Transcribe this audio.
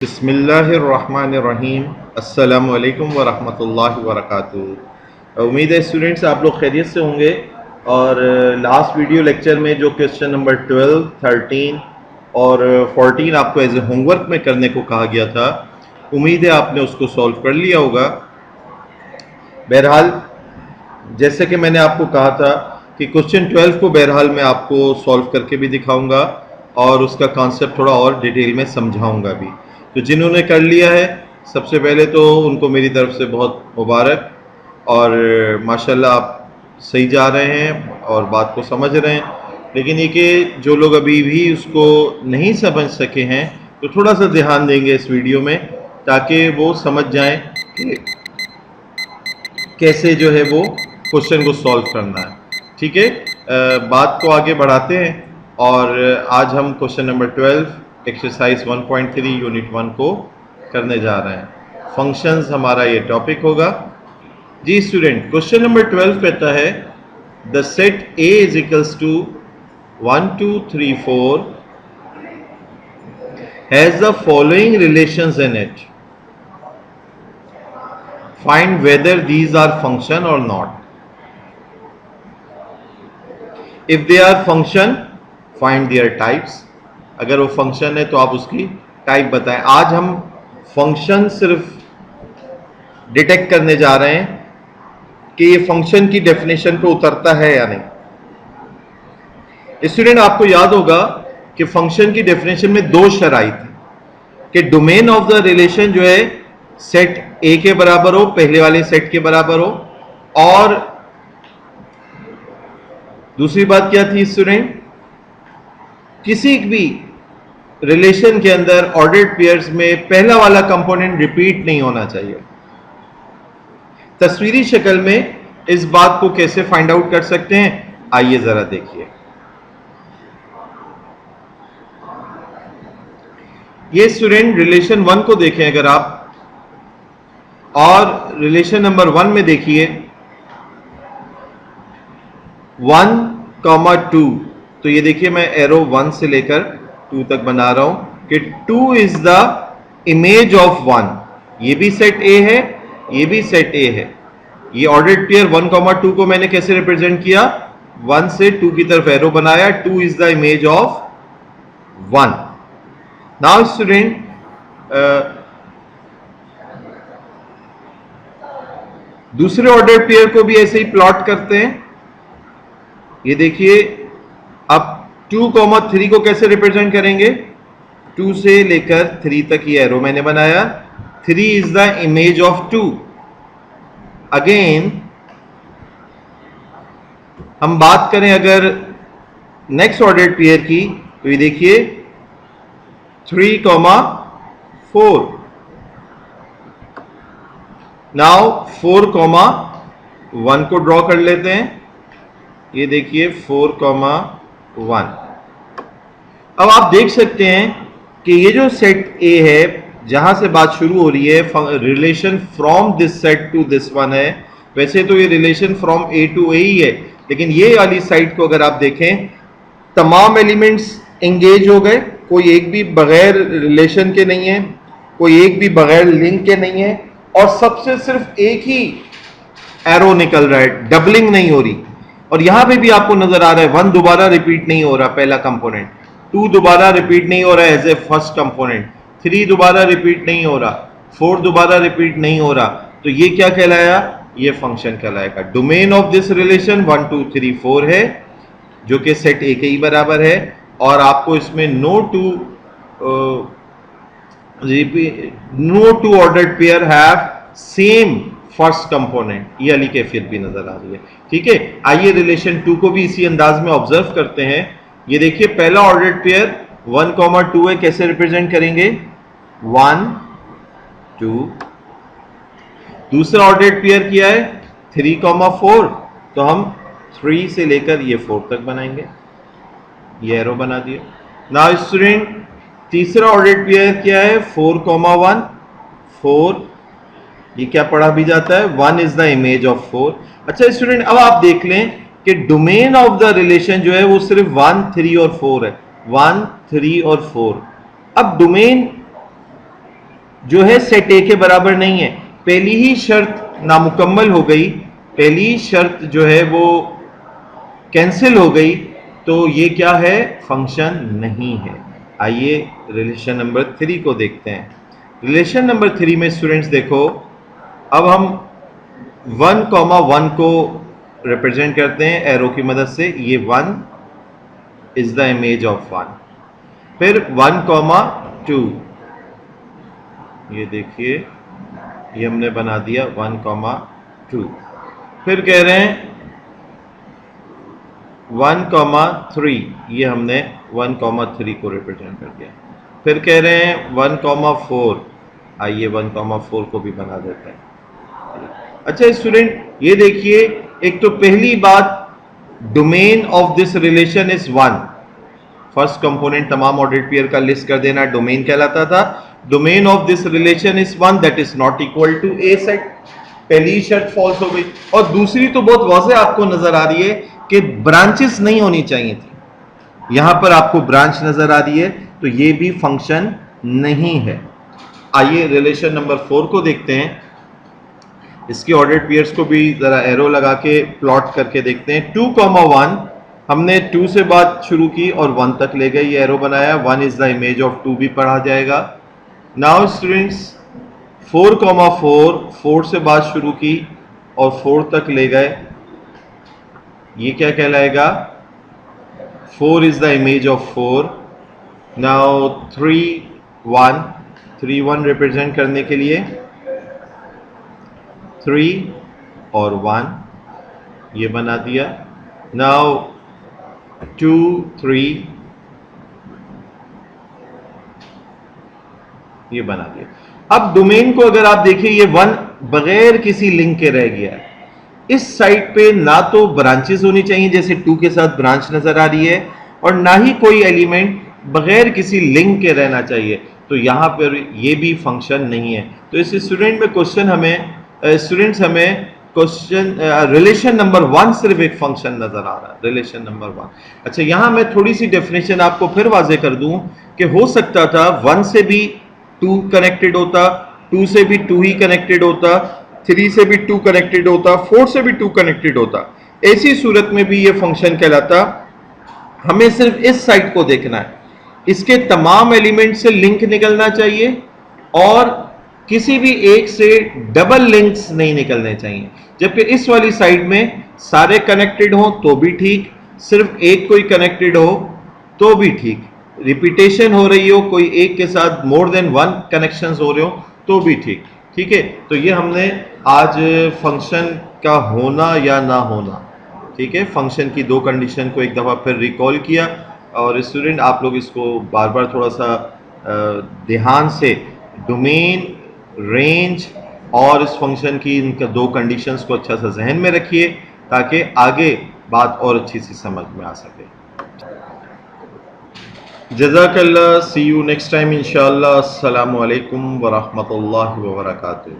बिस्मिल्लाहिर्रहमानिर्रहीम। अस्सलामु अलैकुम वरहमतुल्लाहि वबरकातुहू। उम्मीद है स्टूडेंट्स आप लोग खैरियत से होंगे। और लास्ट वीडियो लेक्चर में जो क्वेश्चन नंबर 12, 13 और 14 आपको एज ए होमवर्क में करने को कहा गया था, उम्मीद है आपने उसको सॉल्व कर लिया होगा। बहरहाल जैसे कि मैंने आपको कहा था कि क्वेश्चन 12 को बहरहाल मैं आपको सॉल्व करके भी दिखाऊंगा और उसका कॉन्सेप्ट थोड़ा और डिटेल में समझाऊंगा भी। तो जिन्होंने कर लिया है सबसे पहले तो उनको मेरी तरफ से बहुत मुबारक, और माशाल्लाह आप सही जा रहे हैं और बात को समझ रहे हैं। लेकिन ये कि जो लोग अभी भी उसको नहीं समझ सके हैं तो थोड़ा सा ध्यान देंगे इस वीडियो में, ताकि वो समझ जाएं कि कैसे जो है वो क्वेश्चन को सॉल्व करना है। ठीक है, बात को आगे बढ़ाते हैं और आज हम क्वेश्चन नंबर 12 एक्सरसाइज 1.3 यूनिट 1 को करने जा रहे हैं। फंक्शंस हमारा ये टॉपिक होगा। जी स्टूडेंट, क्वेश्चन नंबर 12 कहता है the set A is equals to 1 2 3 4 has the following relations in it, find whether these are function or not. If they are function find their types. अगर वो function है तो आप उसकी type बताएं। आज हम फंक्शन सिर्फ डिटेक्ट करने जा रहे हैं कि ये फंक्शन की डेफिनेशन पे उतरता है या नहीं। स्टूडेंट, आपको याद होगा कि फंक्शन की डेफिनेशन में दो शराइत है कि डोमेन ऑफ द रिलेशन जो है सेट ए के बराबर हो, पहले वाले सेट के बराबर हो, और दूसरी बात क्या थी स्टूडेंट, किसी भी रिलेशन के अंदर ऑर्डर्ड पेयर्स में पहला वाला कंपोनेंट रिपीट नहीं होना चाहिए। तस्वीरी शक्ल में इस बात को कैसे फाइंड आउट कर सकते हैं, आइए जरा देखिए। ये स्टूडेंट रिलेशन 1 को देखें अगर आप, और रिलेशन नंबर 1 में देखिए 1, 2। तो ये देखिए मैं एरो 1 से लेकर 2 तक बना रहा हूं कि 2 इज द इमेज ऑफ 1। ये भी सेट ए है, ये भी सेट ए है। ये ऑर्डर्ड पेयर 1, 2 को मैंने कैसे रिप्रेजेंट किया, 1 से 2 की तरफ एरो बनाया। 2 is the image of 1। Now student, दूसरे ऑर्डर्ड पेयर को भी ऐसे ही प्लॉट करते हैं। ये देखिए अब 2, 3 को कैसे रिप्रेजेंट करेंगे, 2 से लेकर 3 तक ये एरो मैंने बनाया। 3 is the image of 2। Again हम बात करें अगर नेक्स्ट ऑर्डर्ड पेयर की, तो ये देखिए 3, 4। नाउ 4, 1 को ड्रॉ कर लेते हैं। ये देखिए 4, 1। अब आप देख सकते हैं कि ये जो सेट ए है, जहां से बात शुरू हो रही है, relation from this set to this one है। वैसे तो ये relation from A to A ही है, लेकिन ये वाली साइड को अगर आप देखें, तमाम एलिमेंट्स एंगेज हो गए, कोई एक भी बगैर रिलेशन के नहीं है, कोई एक भी बगैर लिंक के नहीं है, और सबसे सिर्फ एक ही एरो निकल रहा है, डबलिंग नहीं हो रही। और यहां पे भी आपको नजर आ रहा है 1 दोबारा रिपीट नहीं हो रहा पहला कंपोनेंट, 2 दोबारा रिपीट नहीं हो रहा है एज ए फर्स्ट कंपोनेंट, 3 दोबारा रिपीट नहीं हो रहा, 4 दोबारा रिपीट नहीं हो रहा। तो ये क्या कहलाया, ये फंक्शन कहलाएगा। डोमेन ऑफ दिस रिलेशन 1 2 3 4 है, जो कि सेट ए के ही बराबर है, और आपको इसमें no two ordered pair have same first component, ये वाली कैफियत भी नजर आ रही है। ठीक है, आइए रिलेशन 2 को भी इसी अंदाज में ऑब्जर्व करते हैं। ये देखिए पहला ऑर्डर्ड पेयर 1, 2 है, कैसे रिप्रेजेंट करेंगे, 1 2। दूसरा ऑर्डर्ड पेयर किया है 3, 4, तो हम 3 से लेकर ये 4 तक बनाएंगे, ये एरो बना दिया। नाउ स्टूडेंट, तीसरा ऑर्डर्ड पेयर क्या है 4, 1, 4। ये क्या पढ़ा भी जाता है, 1 इज द इमेज ऑफ 4। अच्छा स्टूडेंट, अब आप देख लें कि डोमेन ऑफ द रिलेशन जो है वो सिर्फ 1, 3 और 4 है, 1, 3 और 4। अब डोमेन जो है सेट ए के बराबर नहीं है। पहली ही शर्त नामुकम्मल हो गई, पहली शर्त जो है वो कैंसिल हो गई, तो ये क्या है, फंक्शन नहीं है। आइए रिलेशन नंबर 3 को देखते हैं। रिलेशन नंबर 3 में स्टूडेंट्स देखो, अब हम 1,1 को रिप्रेजेंट करते हैं एरो की मदद से। ये 1 इज द इमेज ऑफ 1। फिर 1,2, ये देखिए ये हमने बना दिया 1,2। फिर कह रहे हैं 1,3, ये हमने 1,3 को रिप्रेजेंट कर दिया। फिर कह रहे हैं 1,4, आइए 1,4 को भी बना देते हैं। अच्छा स्टूडेंट, ये देखिए, एक तो पहली बात, domain of this relation is 1। First component तमाम ऑर्डर्ड पेयर का लिस्ट कर देना डोमेन कहलाता था। Domain of this relation is 1 that is not equal to A set. पहली शर्त फॉल्स हो गई। और दूसरी तो बहुत वाज़ेह आपको नजर आ रही है कि ब्रांचेस नहीं होनी चाहिए थी। यहां पर आपको ब्रांच नजर आ रही है, तो ये भी फंक्शन नहीं है। आइए रिलेशन नंबर 4 को देखते हैं। इसके ऑर्डर्ड पेयर्स को भी जरा एरो लगा के प्लॉट करके देखते हैं। 2,1, हमने 2 से बात शुरू की और 1 तक ले गए, ये एरो बनाया। 1 इज द इमेज ऑफ 2 भी पढ़ा जाएगा। नाउ स्टूडेंट्स 4,4, 4 से बात शुरू की और 4 तक ले गए, ये क्या कहलाएगा, 4 is the image of 4। Now 3,1, 3,1 represent करने के लिए 3 और 1 ये बना दिया। नाउ 2, 3 ये बना दिया। अब डोमेन को अगर आप देखिए, ये 1 बगैर किसी लिंक के रह गया है। इस साइड पे ना तो ब्रांचेस होनी चाहिए, जैसे 2 के साथ ब्रांच नजर आ रही है, और ना ही कोई एलिमेंट बगैर किसी लिंक के रहना चाहिए। तो यहां पर ये भी फंक्शन नहीं है। तो इस स्टूडेंट में क्वेश्चन हमें क्वेश्चन रिलेशन नंबर 1 सिर्फ एक फंक्शन नजर आ रहा है, रिलेशन नंबर 1। अच्छा, यहां मैं थोड़ी सी डेफिनेशन आपको फिर वाजे कर दूं कि हो सकता था 1 से भी 2 कनेक्टेड होता, 2 से भी 2 ही कनेक्टेड होता, 3 से भी 2 कनेक्टेड होता, 4 से भी 2 कनेक्टेड होता। ऐसी सूरत में भी ये फंक्शन कहलाता। हमें सिर्फ इस साइड को देखना है, इसके तमाम एलिमेंट से लिंक निकलना चाहिए और किसी भी एक से डबल लिंक्स नहीं निकलने चाहिए। जबकि इस वाली साइड में सारे कनेक्टेड हो तो भी ठीक, सिर्फ एक कोई कनेक्टेड हो तो भी ठीक, रिपीटेशन हो रही हो, कोई एक के साथ मोर देन 1 कनेक्शंस हो रहे हो तो भी ठीक। ठीक है, तो ये हमने आज फंक्शन का होना या ना होना, ठीक है, फंक्शन की 2 कंडीशन को एक दफ़ा फिर रिकॉल किया। और स्टूडेंट आप लोग इसको बार बार थोड़ा सा ध्यान से डोमेन, रेंज और इस फंक्शन की इनका 2 कंडीशंस को अच्छा सा जहन में रखिए ताकि आगे बात और अच्छी सी समझ में आ सके। जज़ाकल्लाह, सी यू नेक्स्ट टाइम इंशाअल्लाह। अस्सलामु अलैकुम व रहमतुल्लाहि व बरकातुहू।